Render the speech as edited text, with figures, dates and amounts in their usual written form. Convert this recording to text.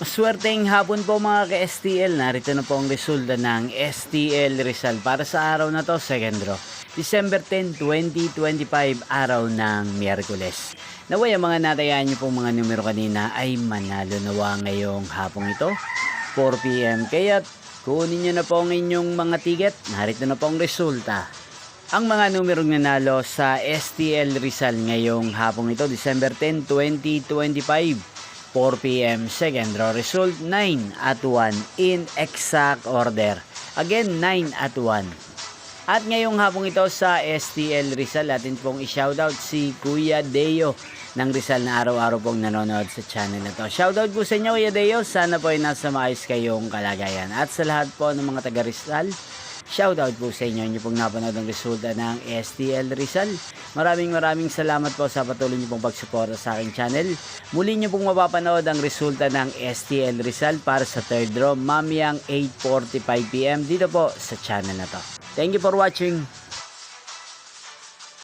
Maswerteng hapon po mga ka-STL. Narito na po ang resulta ng STL Rizal para sa araw na to, second draw. December 10, 2025, araw ng Miyerkules. Naway ang mga natayaan nyo pong mga numero kanina ay manalo nawa ngayong hapong ito, 4 PM. Kaya kunin nyo na po ang inyong mga ticket. Narito na po ang resulta. Ang mga numerong nanalo sa STL Rizal ngayong hapong ito, December 10, 2025. 4 PM, second draw result 9 at 1 in exact order. Again, 9 at 1. At ngayong hapong ito sa STL Rizal, atin pong i-shoutout si Kuya Deo ng Rizal na araw-araw pong nanonood sa channel na to. Shoutout po sa inyo Kuya Deo, sana po ay nasa maayos kayong kalagayan. At sa lahat po ng mga taga Rizal, shoutout po sa inyo, pong napanood ang resulta ng STL Rizal. Maraming salamat po sa patuloy niyo pong pagsuporta sa aking channel. Muli niyo pong mapapanood ang resulta ng STL Rizal para sa third draw mamayang 8:45 PM dito po sa channel na to. Thank you for watching.